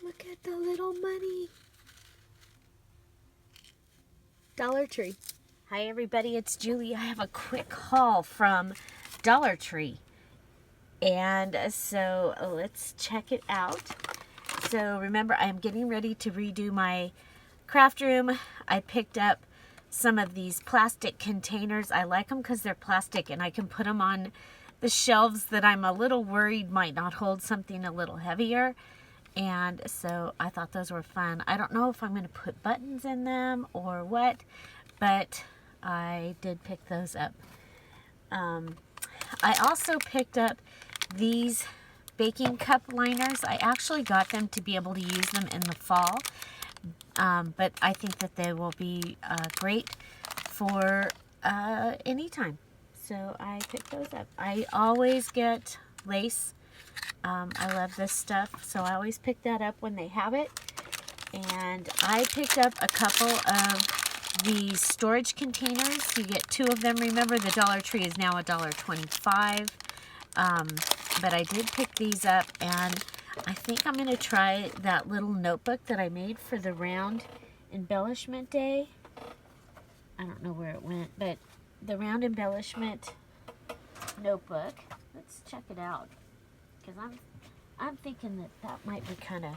Look at the little money. Dollar Tree. Hi everybody, it's Julie. I have a quick haul from Dollar Tree. And so let's check it out. So remember, I'm getting ready to redo my craft room. I picked up some of these plastic containers. I like them because they're plastic and I can put them on the shelves that I'm a little worried might not hold something a little heavier. And so I thought those were fun. I don't know if I'm going to put buttons in them or what, but I did pick those up. I also picked up these baking cup liners. I actually got them to be able to use them in the fall, but I think that they will be great for any time. So I picked those up. I always get lace. I love this stuff, so I always pick that up when they have it. And I picked up a couple of these storage containers. You get 2 of them. Remember, the Dollar Tree is now $1.25. But I did pick these up, and I think I'm going to try that little notebook that I made for the round embellishment day. I don't know where it went, but the round embellishment notebook. Let's check it out, because I'm thinking that might be kind of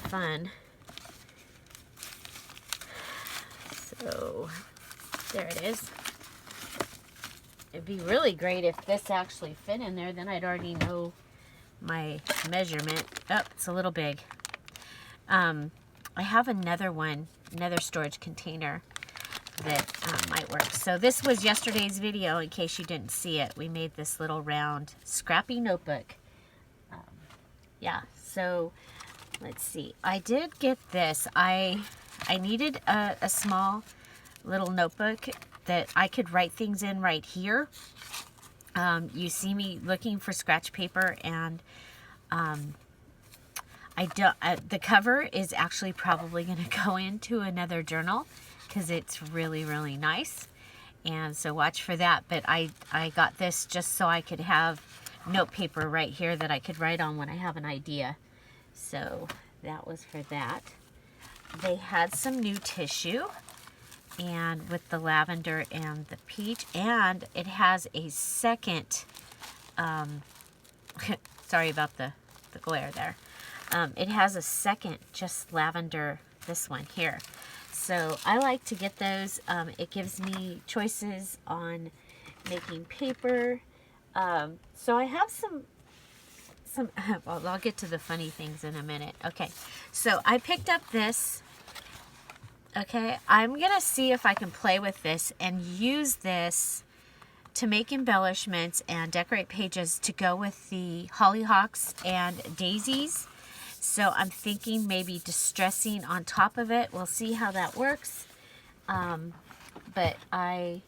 fun. So there it is. It'd be really great if this actually fit in there. Then I'd already know my measurement. Oh, it's a little big. I have another one, another storage container that might work. So this was yesterday's video, in case you didn't see it. We made this little round scrappy notebook. Yeah, so let's see. I did get this. I needed a small little notebook that I could write things in right here. You see me looking for scratch paper, and the cover is actually probably going to go into another journal because it's really, really nice. And so watch for that. But I got this just so I could have note paper right here that I could write on when I have an idea. So that was for that. They had some new tissue, and with the lavender and the peach, and it has a second, sorry about the glare there. It has a second just lavender, this one here. So I like to get those. It gives me choices on making paper. So I have some well, I'll get to the funny things in a minute. Okay, so I picked up this. Okay, I'm going to see if I can play with this and use this to make embellishments and decorate pages to go with the hollyhocks and daisies. So I'm thinking maybe distressing on top of it. We'll see how that works. But I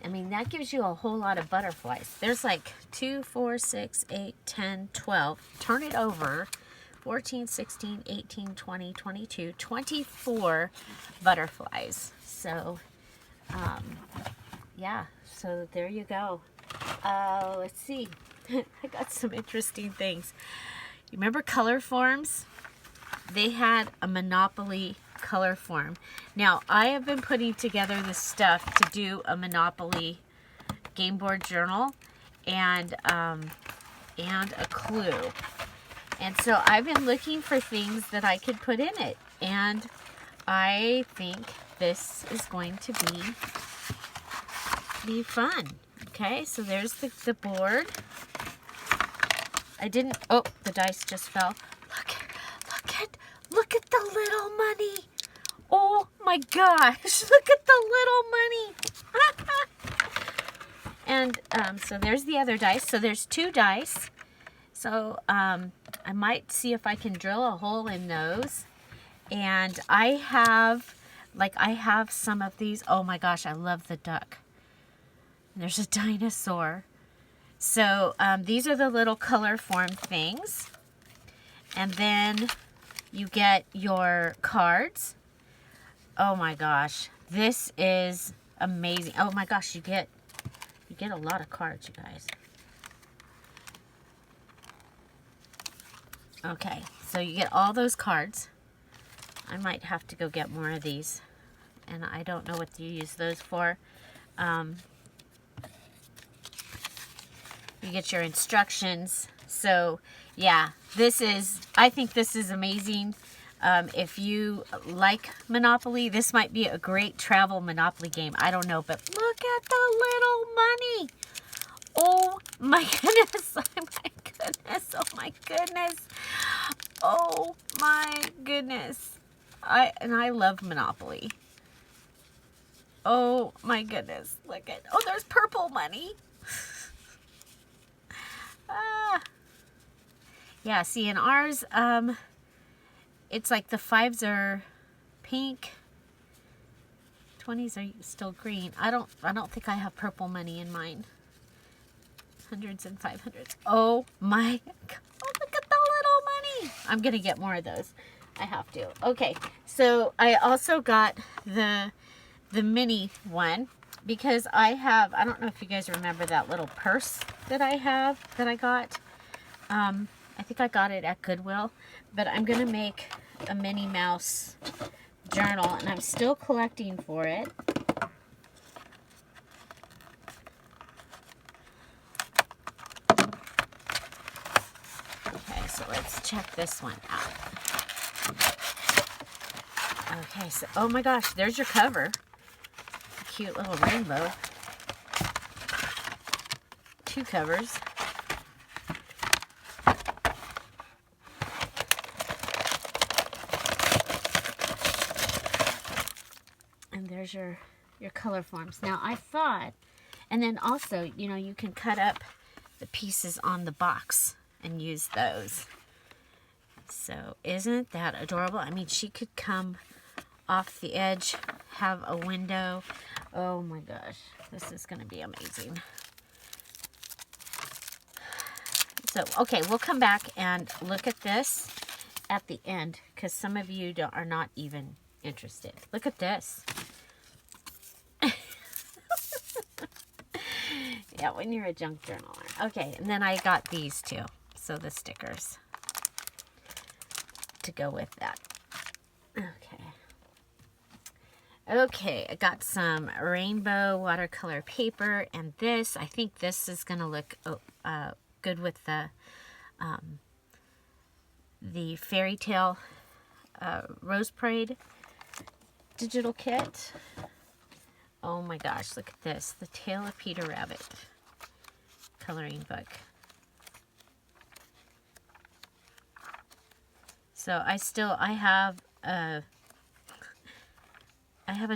mean, that gives you a whole lot of butterflies. There's like 2, 4, 6, 8, 10, 12. Turn it over. 14, 16, 18, 20, 22, 24 butterflies. So, yeah, so there you go. Let's see. I got some interesting things. You remember color forms? They had a Monopoly color form. Now, I have been putting together this stuff to do a Monopoly game board journal and a clue. And so I've been looking for things that I could put in it. And I think this is going to be fun. Okay, so there's the board. I didn't, oh, the dice just fell. Look at the little money. Oh my gosh, look at the little money. And so there's the other dice. So there's 2 dice. So I might see if I can drill a hole in those. And I have some of these. Oh my gosh, I love the duck. There's a dinosaur. So these are the little color form things. And then you get your cards. Oh my gosh, this is amazing. Oh my gosh, you get a lot of cards, you guys. Okay, So you get all those cards. I might have to go get more of these. And I don't know what you use those for. You get your instructions. So, yeah, I think this is amazing. If you like Monopoly, this might be a great travel Monopoly game. I don't know, but look at the little money. Oh my goodness. Oh my goodness. Oh my goodness. Oh my goodness. I love Monopoly. Oh my goodness. Look at, oh, there's purple money. Yeah, see, in ours, it's like the 5s are pink, 20s are still green. I don't think I have purple money in mine. 100s and 500s. Oh my God. Oh, look at the little money. I'm going to get more of those. I have to. Okay, so I also got the mini one because I don't know if you guys remember that little purse that I got. I think I got it at Goodwill, but I'm going to make a Minnie Mouse journal, and I'm still collecting for it. Okay, so let's check this one out. Okay, so, oh my gosh, there's your cover. Cute little rainbow. 2 covers. And there's your color forms. Now I thought, and then also, you know, you can cut up the pieces on the box and use those. So isn't that adorable? I mean, she could come off the edge, have a window. Oh my gosh, this is going to be amazing. So, okay, we'll come back and look at this at the end because some of you are not even interested. Look at this. Yeah, when you're a junk journaler. Okay, and then I got these too. So the stickers to go with that. Okay. Okay, I got some rainbow watercolor paper, and this, I think this is going to look good with the Fairy Tale Rose Parade digital kit. Oh my gosh, look at this. The Tale of Peter Rabbit coloring book. So I have a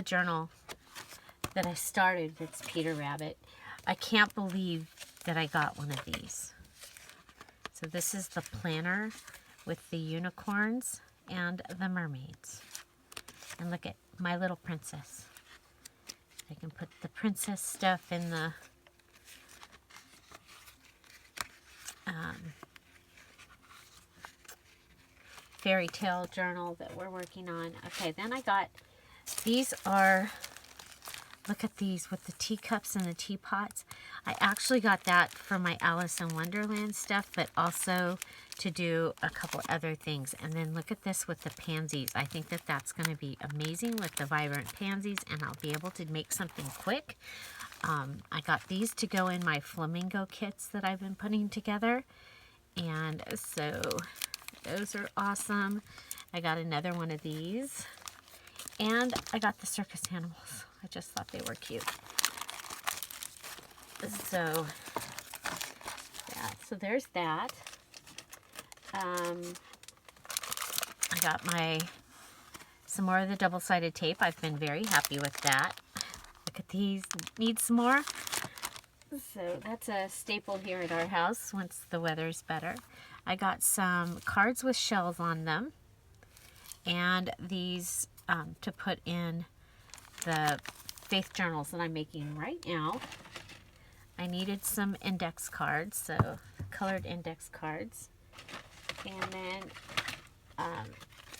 journal that I started that's Peter Rabbit. I can't believe that I got one of these. So this is the planner with the unicorns and the mermaids. And look at My Little Princess. I can put the princess stuff in the fairy tale journal that we're working on. Okay, then I got, these are, look at these with the teacups and the teapots. I actually got that for my Alice in Wonderland stuff, but also to do a couple other things. And then look at this with the pansies. I think that that's going to be amazing with the vibrant pansies, and I'll be able to make something quick. I got these to go in my flamingo kits that I've been putting together. And so those are awesome. I got another one of these. And I got the circus animals. I just thought they were cute. So, yeah, so there's that. I got some more of the double-sided tape. I've been very happy with that. Look at these. Need some more? So that's a staple here at our house once the weather's better. I got some cards with shells on them. And these to put in the faith journals that I'm making right now. I needed some index cards, so colored index cards. And then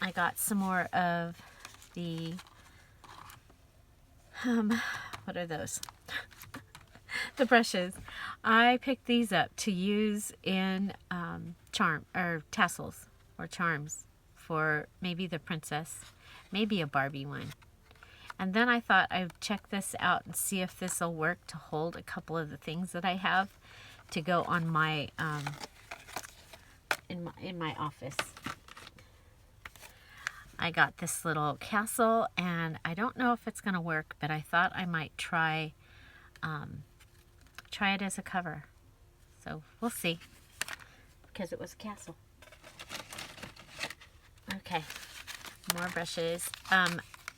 I got some more of the, what are those? The brushes. I picked these up to use in tassels or charms for maybe the princess, maybe a Barbie one. And then I thought I'd check this out and see if this will work to hold a couple of the things that I have to go on my in my office. I got this little castle, and I don't know if it's gonna work, but I thought I might try it as a cover. So we'll see, because it was a castle. Okay, more brushes.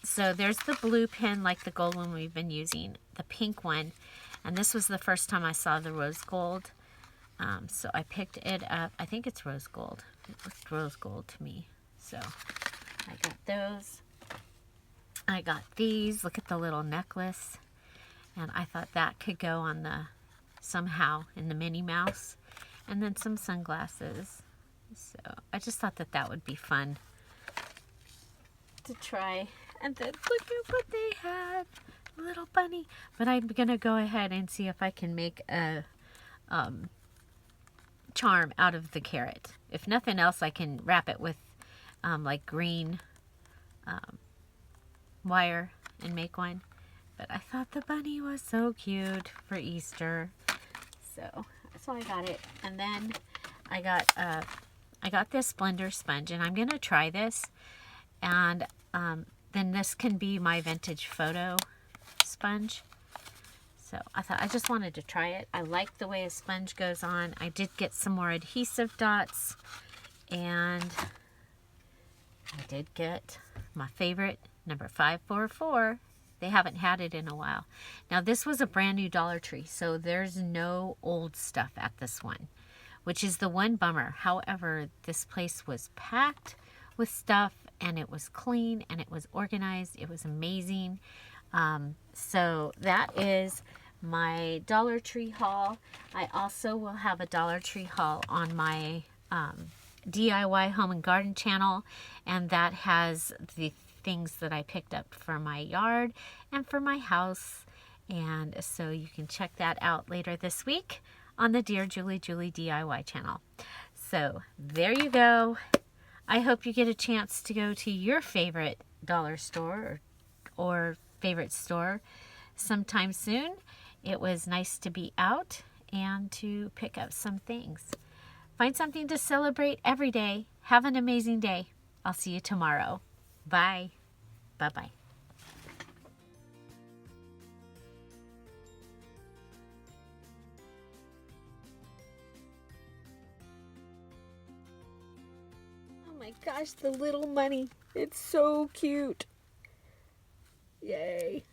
So there's the blue pen, like the gold one we've been using, the pink one, and this was the first time I saw the rose gold. So I picked it up. I think it's rose gold. It looked rose gold to me. So I got those. I got these. Look at the little necklace. And I thought that could go on the, somehow, in the Minnie Mouse. And then some sunglasses. So I just thought that that would be fun to try. And then look at what they had. A little bunny. But I'm going to go ahead and see if I can make a charm out of the carrot. If nothing else, I can wrap it with like green wire and make one. But I thought the bunny was so cute for Easter, so I got it. And then I got this blender sponge, and I'm gonna try this, and then this can be my vintage photo sponge. So I thought I just wanted to try it. I like the way a sponge goes on. I did get some more adhesive dots, and I did get my favorite, number 544. They haven't had it in a while. Now this was a brand new Dollar Tree, so there's no old stuff at this one, which is the one bummer. However, this place was packed with stuff, and it was clean, and it was organized. It was amazing. So that is my Dollar Tree haul. I also will have a Dollar Tree haul on my DIY Home and Garden channel, and that has the things that I picked up for my yard and for my house, and so you can check that out later this week on the Dear Julie DIY channel. So there you go. I hope you get a chance to go to your favorite dollar store or favorite store sometime soon. It was nice to be out and to pick up some things. Find something to celebrate every day. Have an amazing day. I'll see you tomorrow. Bye. Bye-bye. Oh my gosh, the little bunny. It's so cute. Yay.